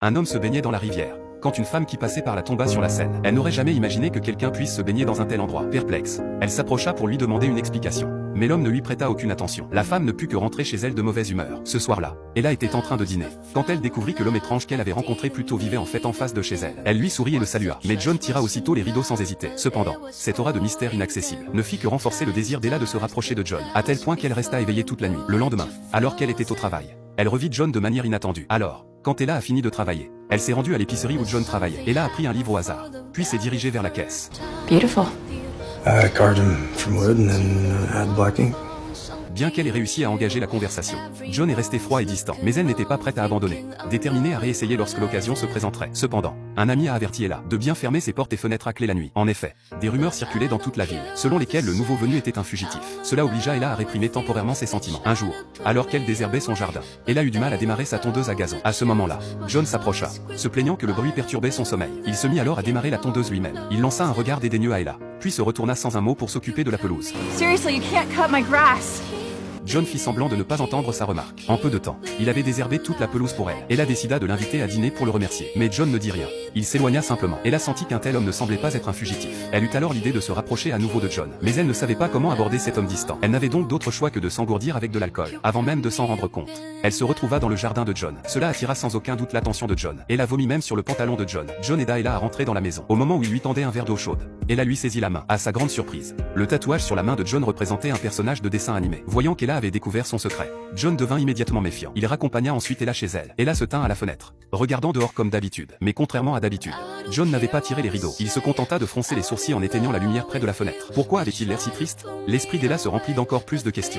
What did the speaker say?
Un homme se baignait dans la rivière, quand une femme qui passait par là tomba sur la scène. Elle n'aurait jamais imaginé que quelqu'un puisse se baigner dans un tel endroit. Perplexe, elle s'approcha pour lui demander une explication. Mais l'homme ne lui prêta aucune attention. La femme ne put que rentrer chez elle de mauvaise humeur. Ce soir-là, Ella était en train de dîner, quand elle découvrit que l'homme étrange qu'elle avait rencontré plus tôt vivait en fait en face de chez elle. Elle lui sourit et le salua. Mais John tira aussitôt les rideaux sans hésiter. Cependant, cette aura de mystère inaccessible ne fit que renforcer le désir d'Ella de se rapprocher de John, à tel point qu'elle resta éveillée toute la nuit. Le lendemain, alors qu'elle était au travail, elle revit John de manière inattendue. Alors, quand Ella a fini de travailler, elle s'est rendue à l'épicerie où John travaillait. Ella a pris un livre au hasard, puis s'est dirigée vers la caisse. Beautiful. I carved him from wood and then add black ink. Bien qu'elle ait réussi à engager la conversation, John est resté froid et distant. Mais elle n'était pas prête à abandonner, déterminée à réessayer lorsque l'occasion se présenterait. Cependant, un ami a averti Ella de bien fermer ses portes et fenêtres à clé la nuit. En effet, des rumeurs circulaient dans toute la ville, selon lesquelles le nouveau venu était un fugitif. Cela obligea Ella à réprimer temporairement ses sentiments. Un jour, alors qu'elle désherbait son jardin, Ella eut du mal à démarrer sa tondeuse à gazon. À ce moment-là, John s'approcha, se plaignant que le bruit perturbait son sommeil. Il se mit alors à démarrer la tondeuse lui-même. Il lança un regard dédaigneux à Ella, puis se retourna sans un mot pour s'occuper de la pelouse. Seriously, you can't cut my grass. John fit semblant de ne pas entendre sa remarque. En peu de temps, il avait désherbé toute la pelouse pour elle. Ella décida de l'inviter à dîner pour le remercier. Mais John ne dit rien. Il s'éloigna simplement. Ella sentit qu'un tel homme ne semblait pas être un fugitif. Elle eut alors l'idée de se rapprocher à nouveau de John. Mais elle ne savait pas comment aborder cet homme distant. Elle n'avait donc d'autre choix que de s'engourdir avec de l'alcool. Avant même de s'en rendre compte, elle se retrouva dans le jardin de John. Cela attira sans aucun doute l'attention de John. Ella vomit même sur le pantalon de John. John aida Ella à rentrer dans la maison. Au moment où il lui tendait un verre d'eau chaude, Ella lui saisit la main. À sa grande surprise, le tatouage sur la main de John représentait un personnage de dessin animé. Voyant qu'Ella avait découvert son secret, John devint immédiatement méfiant. Il raccompagna ensuite Ella chez elle. Ella se tint à la fenêtre, regardant dehors comme d'habitude. Mais contrairement à d'habitude, John n'avait pas tiré les rideaux. Il se contenta de froncer les sourcils en éteignant la lumière près de la fenêtre. Pourquoi avait-il l'air si triste? L'esprit d'Ella se remplit d'encore plus de questions.